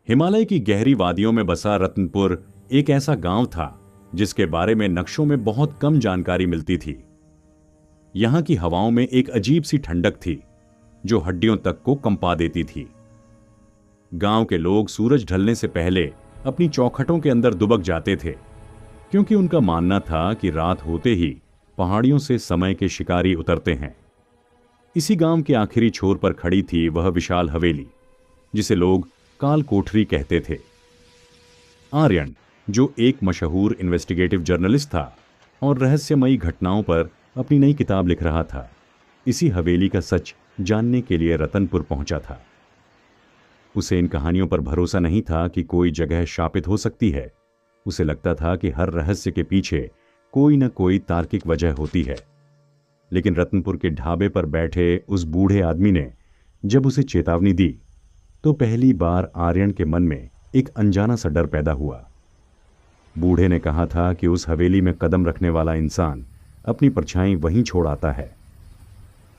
हिमालय की गहरी वादियों में बसा रतनपुर एक ऐसा गांव था जिसके बारे में नक्शों में बहुत कम जानकारी मिलती थी। यहां की हवाओं में एक अजीब सी ठंडक थी जो हड्डियों तक को कंपा देती थी। गांव के लोग सूरज ढलने से पहले अपनी चौखटों के अंदर दुबक जाते थे, क्योंकि उनका मानना था कि रात होते ही पहाड़ियों से समय के शिकारी उतरते हैं। इसी गांव के आखिरी छोर पर खड़ी थी वह विशाल हवेली जिसे लोग काल कोठरी कहते थे। आर्यन, जो एक मशहूर इन्वेस्टिगेटिव जर्नलिस्ट था और रहस्यमयी घटनाओं पर अपनी नई किताब लिख रहा था, इसी हवेली का सच जानने के लिए रतनपुर पहुंचा था। उसे इन कहानियों पर भरोसा नहीं था कि कोई जगह शापित हो सकती है। उसे लगता था कि हर रहस्य के पीछे कोई न कोई तार्किक वजह होती है। लेकिन रतनपुर के ढाबे पर बैठे उस बूढ़े आदमी ने जब उसे चेतावनी दी तो पहली बार आर्यन के मन में एक अनजाना सा डर पैदा हुआ। बूढ़े ने कहा था कि उस हवेली में कदम रखने वाला इंसान अपनी परछाई वहीं छोड़ आता है।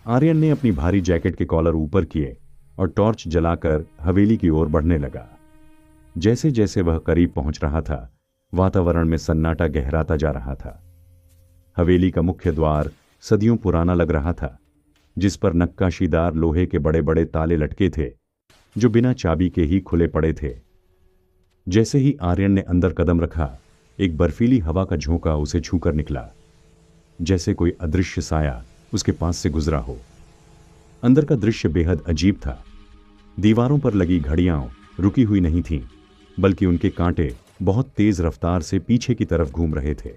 आर्यन ने अपनी भारी जैकेट के कॉलर ऊपर किए और टॉर्च जलाकर हवेली की ओर बढ़ने लगा। जैसे जैसे वह करीब पहुंच रहा था, वातावरण में सन्नाटा गहराता जा रहा था। हवेली का मुख्य द्वार सदियों पुराना लग रहा था, जिस पर नक्काशीदार लोहे के बड़े बड़े ताले लटके थे जो बिना चाबी के ही खुले पड़े थे। जैसे ही आर्यन ने अंदर कदम रखा, एक बर्फीली हवा का झोंका उसे छूकर निकला, जैसे कोई अदृश्य साया उसके पास से गुजरा हो। अंदर का दृश्य बेहद अजीब था। दीवारों पर लगी घड़ियां रुकी हुई नहीं थीं, बल्कि उनके कांटे बहुत तेज रफ्तार से पीछे की तरफ घूम रहे थे।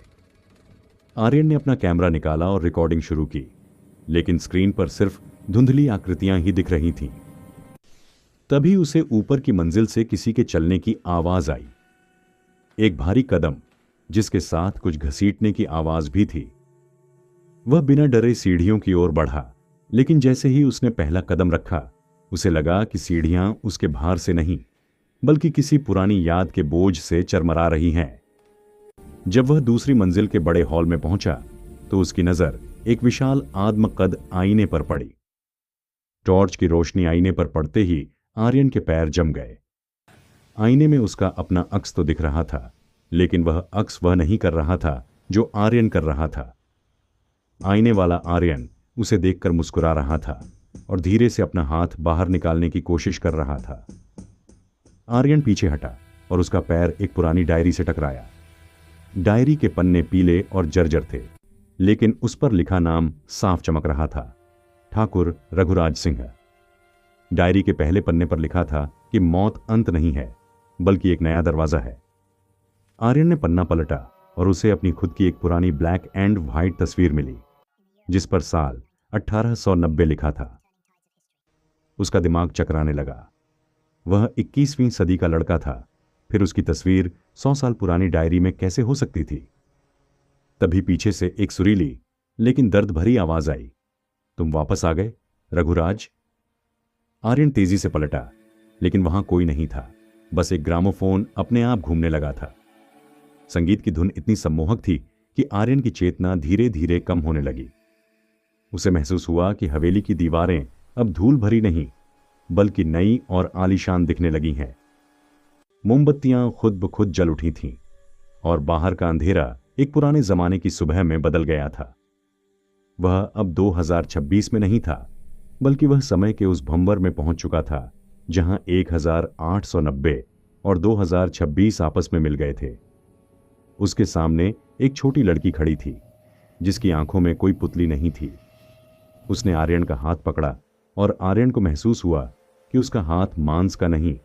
आर्यन ने अपना कैमरा निकाला और रिकॉर्डिंग शुरू की, लेकिन स्क्रीन पर सिर्फ धुंधली आकृतियां ही दिख रही थीं। तभी उसे ऊपर की मंजिल से किसी के चलने की आवाज आई, एक भारी कदम जिसके साथ कुछ घसीटने की आवाज भी थी। वह बिना डरे सीढ़ियों की ओर बढ़ा, लेकिन जैसे ही उसने पहला कदम रखा, उसे लगा कि सीढ़ियां उसके भार से नहीं, बल्कि किसी पुरानी याद के बोझ से चरमरा रही हैं। जब वह दूसरी मंजिल के बड़े हॉल में पहुंचा तो उसकी नजर एक विशाल आदमकद आईने पर पड़ी। टॉर्च की रोशनी आईने पर पड़ते ही आर्यन के पैर जम गए। आईने में उसका अपना अक्स तो दिख रहा था, लेकिन वह अक्स वह नहीं कर रहा था जो आर्यन कर रहा था। आईने वाला आर्यन उसे देखकर मुस्कुरा रहा था और धीरे से अपना हाथ बाहर निकालने की कोशिश कर रहा था। आर्यन पीछे हटा और उसका पैर एक पुरानी डायरी से टकराया। डायरी के पन्ने पीले और जर्जर थे, लेकिन उस पर लिखा नाम साफ चमक रहा था, ठाकुर रघुराज सिंह। डायरी के पहले पन्ने पर लिखा था कि मौत अंत नहीं है, बल्कि एक नया दरवाजा है। आर्यन ने पन्ना पलटा और उसे अपनी खुद की एक पुरानी ब्लैक एंड व्हाइट तस्वीर मिली, जिस पर साल 1890 लिखा था। उसका दिमाग चकराने लगा। वह 21वीं सदी का लड़का था, फिर उसकी तस्वीर 100 साल पुरानी डायरी में कैसे हो सकती थी? तभी पीछे से एक सुरीली लेकिन दर्द भरी आवाज आई, तुम वापस आ गए रघुराज। आर्यन तेजी से पलटा, लेकिन वहां कोई नहीं था, बस एक ग्रामोफोन अपने आप घूमने लगा था। संगीत की धुन इतनी सम्मोहक थी कि आर्यन की चेतना धीरे धीरे कम होने लगी। उसे महसूस हुआ कि हवेली की दीवारें अब धूल भरी नहीं, बल्कि नई और आलीशान दिखने लगी हैं। मोमबत्तियां खुद ब खुद जल उठी थीं और बाहर का अंधेरा एक पुराने जमाने की सुबह में बदल गया था। वह अब 2026 में नहीं था, बल्कि वह समय के उस भंवर में पहुंच चुका था जहां 1890 और 2026 आपस में मिल गए थे। उसके सामने एक छोटी लड़की खड़ी थी, जिसकी आंखों में कोई पुतली नहीं थी। उसने आर्यन का हाथ पकड़ा और आर्यन को महसूस हुआ कि उसका हाथ मांस का नहीं,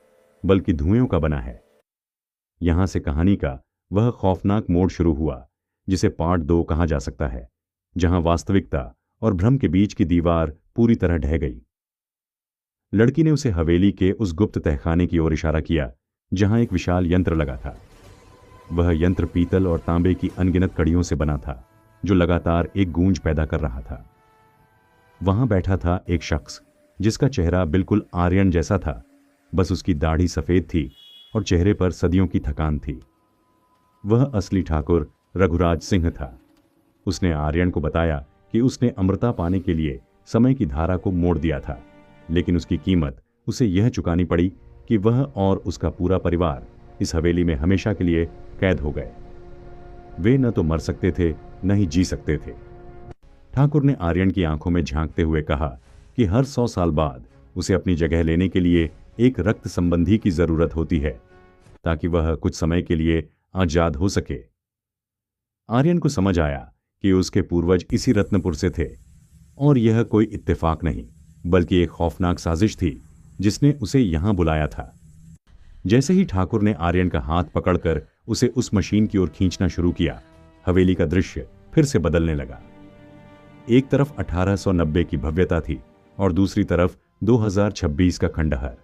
बल्कि धुएं का बना है। यहां से कहानी का वह खौफनाक मोड़ शुरू हुआ जिसे पार्ट 2 कहा जा सकता है, जहां वास्तविकता और भ्रम के बीच की दीवार पूरी तरह ढह गई। लड़की ने उसे हवेली के उस गुप्त तहखाने की ओर इशारा किया जहां एक विशाल यंत्र लगा था। वह यंत्र पीतल और तांबे की अनगिनत कड़ियों से बना था, जो लगातार एक गूंज पैदा कर रहा था। वहां बैठा था एक शख्स जिसका चेहरा बिल्कुल आर्यन जैसा था, बस उसकी दाढ़ी सफेद थी और चेहरे पर सदियों की थकान थी। वह असली ठाकुर रघुराज सिंह था। उसने आर्यन को बताया कि उसने अमृता पाने के लिए समय की धारा को मोड़ दिया था, लेकिन उसकी कीमत उसे यह चुकानी पड़ी कि वह और उसका पूरा परिवार इस हवेली में हमेशा के लिए कैद हो गए। वे न तो मर सकते थे, न ही जी सकते थे। ठाकुर ने आर्यन की आंखों में झांकते हुए कहा कि हर 100 साल बाद उसे अपनी जगह लेने के लिए एक रक्त संबंधी की जरूरत होती है, ताकि वह कुछ समय के लिए आजाद हो सके। आर्यन को समझ आया कि उसके पूर्वज इसी रत्नपुर से थे और यह कोई इत्तेफाक नहीं, बल्कि एक खौफनाक साजिश थी जिसने उसे यहां बुलाया था। जैसे ही ठाकुर ने आर्यन का हाथ पकड़कर उसे उस मशीन की ओर खींचना शुरू किया, हवेली का दृश्य फिर से बदलने लगा। एक तरफ 1890 की भव्यता थी और दूसरी तरफ 2026 का खंडहर।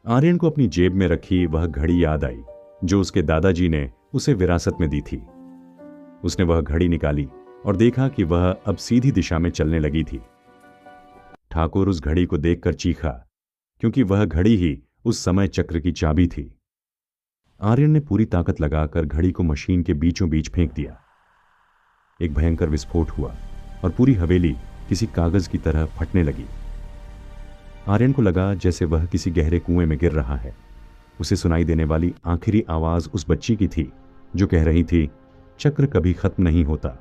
आर्यन को अपनी जेब में रखी वह घड़ी याद आई जो उसके दादाजी ने उसे विरासत में दी थी। उसने वह घड़ी निकाली और देखा कि वह अब सीधी दिशा में चलने लगी थी। ठाकुर उस घड़ी को देखकर चीखा, क्योंकि वह घड़ी ही उस समय चक्र की चाबी थी। आर्यन ने पूरी ताकत लगाकर घड़ी को मशीन के बीचों बीच फेंक दिया। एक भयंकर विस्फोट हुआ और पूरी हवेली किसी कागज की तरह फटने लगी। आर्यन को लगा जैसे वह किसी गहरे कुएं में गिर रहा है। उसे सुनाई देने वाली आखिरी आवाज उस बच्ची की थी जो कह रही थी, चक्र कभी खत्म नहीं होता।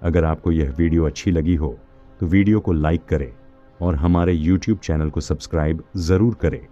अगर आपको यह वीडियो अच्छी लगी हो तो वीडियो को लाइक करें और हमारे YouTube चैनल को सब्सक्राइब जरूर करें।